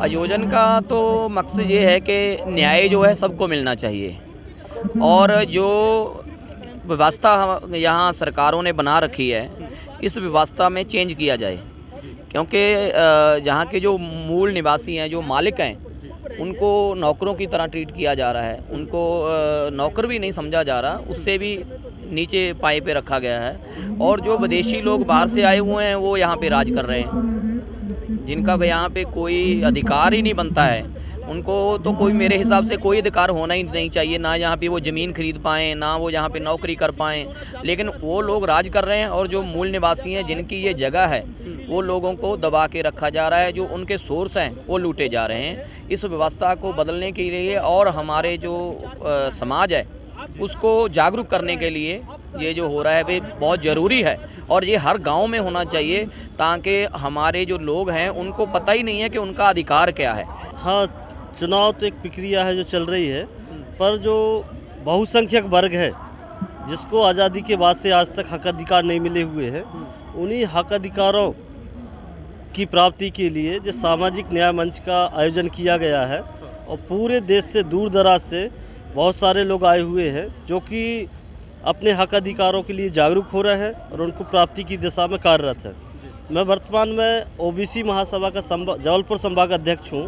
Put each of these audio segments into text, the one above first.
आयोजन का तो मकसद ये है कि न्याय जो है सबको मिलना चाहिए और जो व्यवस्था यहाँ सरकारों ने बना रखी है इस व्यवस्था में चेंज किया जाए, क्योंकि यहाँ के जो मूल निवासी हैं, जो मालिक हैं, उनको नौकरों की तरह ट्रीट किया जा रहा है। उनको नौकर भी नहीं समझा जा रहा, उससे भी नीचे पाए पे रखा गया है। और जो विदेशी लोग बाहर से आए हुए हैं वो यहाँ पे राज कर रहे हैं, जिनका यहाँ पे कोई अधिकार ही नहीं बनता है। उनको तो कोई, मेरे हिसाब से कोई अधिकार होना ही नहीं चाहिए, ना यहाँ पे वो ज़मीन खरीद पाएँ, ना वो यहाँ पे नौकरी कर पाएँ, लेकिन वो लोग राज कर रहे हैं। और जो मूल निवासी हैं, जिनकी ये जगह है, वो लोगों को दबा के रखा जा रहा है। जो उनके सोर्स हैं वो लूटे जा रहे हैं। इस व्यवस्था को बदलने के लिए और हमारे जो समाज है उसको जागरूक करने के लिए ये जो हो रहा है वे बहुत ज़रूरी है, और ये हर गांव में होना चाहिए, ताकि हमारे जो लोग हैं उनको पता ही नहीं है कि उनका अधिकार क्या है। हाँ, चुनाव तो एक प्रक्रिया है जो चल रही है, पर जो बहुसंख्यक वर्ग है जिसको आज़ादी के बाद से आज तक हक अधिकार नहीं मिले हुए हैं, उन्हीं हक अधिकारों की प्राप्ति के लिए जो सामाजिक न्याय मंच का आयोजन किया गया है, और पूरे देश से दूर दराज से बहुत सारे लोग आए हुए हैं जो कि अपने हक अधिकारों के लिए जागरूक हो रहे हैं और उनको प्राप्ति की दिशा में कार्यरत हैं। मैं वर्तमान में ओबीसी महासभा का जबलपुर संभाग अध्यक्ष हूँ,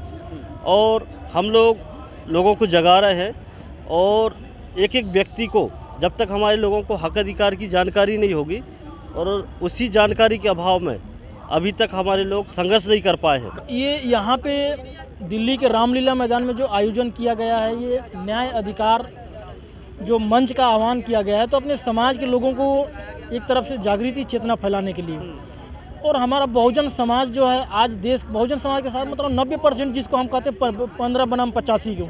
और हम लोगों को जगा रहे हैं, और एक एक व्यक्ति को जब तक हमारे लोगों को हक अधिकार की जानकारी नहीं होगी, और उसी जानकारी के अभाव में अभी तक हमारे लोग संघर्ष नहीं कर पाए हैं। ये यहाँ पे दिल्ली के रामलीला मैदान में जो आयोजन किया गया है, ये न्याय अधिकार जो मंच का आह्वान किया गया है, तो अपने समाज के लोगों को एक तरफ से जागृति चेतना फैलाने के लिए, और हमारा बहुजन समाज जो है आज देश बहुजन समाज के साथ मतलब 90% जिसको हम कहते हैं 15 बनाम 85 को,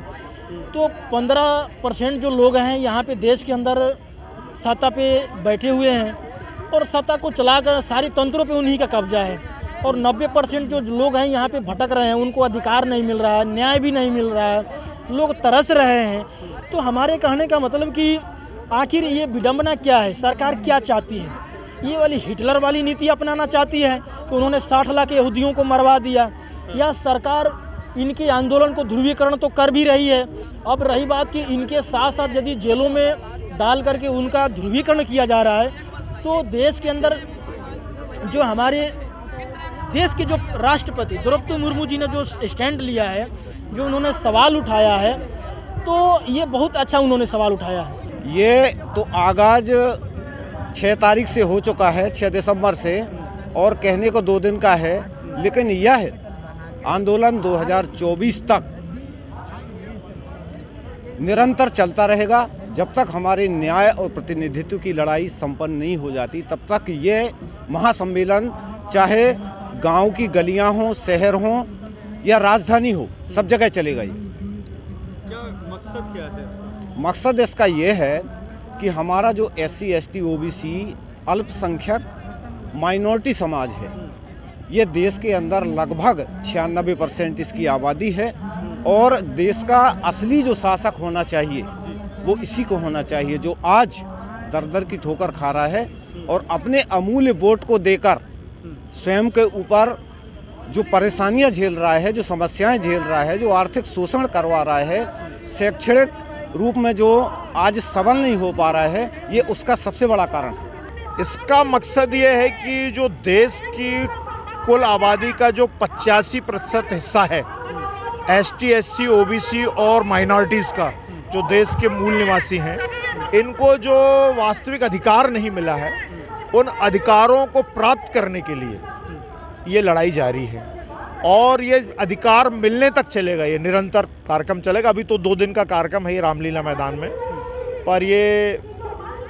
तो 15% जो लोग हैं यहाँ पे देश के अंदर सत्ता पे बैठे हुए हैं, और सत्ता को चलाकर सारी तंत्रों पे उन्हीं का कब्जा है, और 90% जो लोग हैं यहाँ पे भटक रहे हैं, उनको अधिकार नहीं मिल रहा है, न्याय भी नहीं मिल रहा है, लोग तरस रहे हैं। तो हमारे कहने का मतलब कि आखिर ये विडंबना क्या है, सरकार क्या चाहती है? ये वाली हिटलर वाली नीति अपनाना चाहती है कि उन्होंने 60 लाख यहूदियों को मरवा दिया, या सरकार इनके आंदोलन को ध्रुवीकरण तो कर भी रही है। अब रही बात कि इनके साथ साथ यदि जेलों में डाल करके उनका ध्रुवीकरण किया जा रहा है, तो देश के अंदर जो हमारे देश के जो राष्ट्रपति द्रौपदी मुर्मू जी ने जो स्टैंड लिया है, जो उन्होंने सवाल उठाया है, तो ये बहुत अच्छा उन्होंने सवाल उठाया है। ये तो आगाज 6 तारीख से हो चुका है, 6 दिसंबर से, और कहने को 2 दिन का है, लेकिन यह आंदोलन 2024 तक निरंतर चलता रहेगा। जब तक हमारे न्याय और प्रतिनिधित्व की लड़ाई संपन्न नहीं हो जाती, तब तक ये महासम्मेलन चाहे गांव की गलियां हों, शहर हों या राजधानी हो, सब जगह चलेगा। ये क्या मकसद क्या है? मकसद इसका ये है कि हमारा जो SC ST OBC अल्पसंख्यक माइनॉरिटी समाज है, ये देश के अंदर लगभग 96% इसकी आबादी है, और देश का असली जो शासक होना चाहिए वो इसी को होना चाहिए, जो आज दर दर की ठोकर खा रहा है और अपने अमूल्य वोट को देकर स्वयं के ऊपर जो परेशानियां झेल रहा है, जो समस्याएं झेल रहा है, जो आर्थिक शोषण करवा रहा है, शैक्षणिक रूप में जो आज सबल नहीं हो पा रहा है, ये उसका सबसे बड़ा कारण है। इसका मकसद ये है कि जो देश की कुल आबादी का जो 85% हिस्सा है ST SC OBC और माइनॉरिटीज़ का, जो देश के मूल निवासी हैं, इनको जो वास्तविक अधिकार नहीं मिला है, उन अधिकारों को प्राप्त करने के लिए ये लड़ाई जारी है, और ये अधिकार मिलने तक चलेगा। ये निरंतर कार्यक्रम चलेगा। अभी तो 2 दिन का कार्यक्रम है ये रामलीला मैदान में, पर ये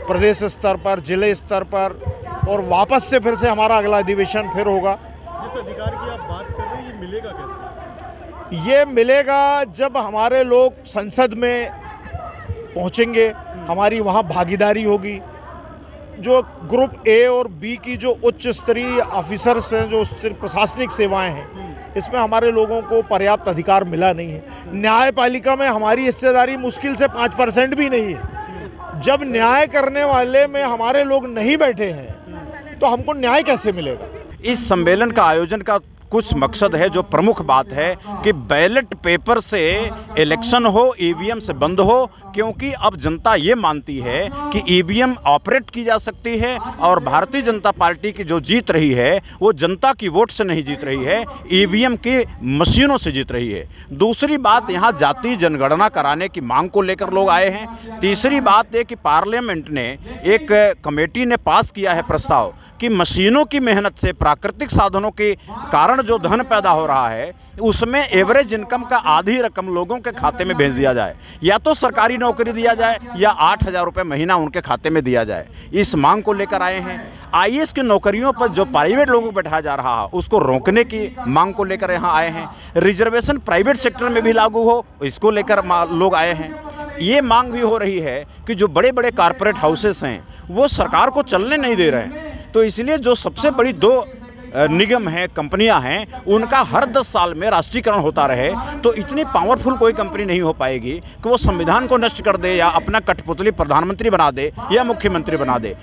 प्रदेश स्तर पर, जिले स्तर पर, और वापस से फिर से हमारा अगला अधिवेशन फिर होगा। जिस अधिकार की आप बात कर रहे हैं, ये मिलेगा कैसे? ये मिलेगा जब हमारे लोग संसद में पहुंचेंगे, हमारी वहाँ भागीदारी होगी। जो ग्रुप A और B की जो उच्च स्तरीय ऑफिसर्स हैं, जो प्रशासनिक सेवाएं हैं, इसमें हमारे लोगों को पर्याप्त अधिकार मिला नहीं है। न्यायपालिका में हमारी हिस्सेदारी मुश्किल से 5% भी नहीं है। जब न्याय करने वाले में हमारे लोग नहीं बैठे हैं, तो हमको न्याय कैसे मिलेगा? इस सम्मेलन का आयोजन का कुछ मकसद है, जो प्रमुख बात है कि बैलेट पेपर से इलेक्शन हो, ईवीएम से बंद हो, क्योंकि अब जनता ये मानती है कि ईवीएम ऑपरेट की जा सकती है और भारतीय जनता पार्टी की जो जीत रही है वो जनता की वोट से नहीं जीत रही है, ईवीएम की मशीनों से जीत रही है। दूसरी बात, यहाँ जातीय जनगणना कराने की मांग को लेकर लोग आए हैं। तीसरी बात है कि पार्लियामेंट ने एक कमेटी ने पास किया है प्रस्ताव कि मशीनों की मेहनत से, प्राकृतिक साधनों के कारण जो धन पैदा हो रहा है उसमें एवरेज इनकम का आधी रकम लोगों के खाते में भेज दिया जाए, या तो सरकारी नौकरी दिया जाए या 8,000 रुपये महीना उनके खाते में दिया जाए। इस मांग को लेकर आए हैं। आईएएस की नौकरियों पर जो प्राइवेट लोगों को बैठाया जा रहा है उसको रोकने की मांग को लेकर यहाँ आए हैं। रिजर्वेशन प्राइवेट सेक्टर में भी लागू हो, इसको लेकर लोग आए हैं। ये मांग भी हो रही है कि जो बड़े बड़े कारपोरेट हाउसेस हैं वो सरकार को चलने नहीं दे रहे हैं, तो इसलिए जो सबसे बड़ी 2 निगम हैं, कंपनियां हैं, उनका हर 10 साल में राष्ट्रीयकरण होता रहे। तो इतनी पावरफुल कोई कंपनी नहीं हो पाएगी कि वो संविधान को नष्ट कर दे या अपना कठपुतली प्रधानमंत्री बना दे या मुख्यमंत्री बना दे।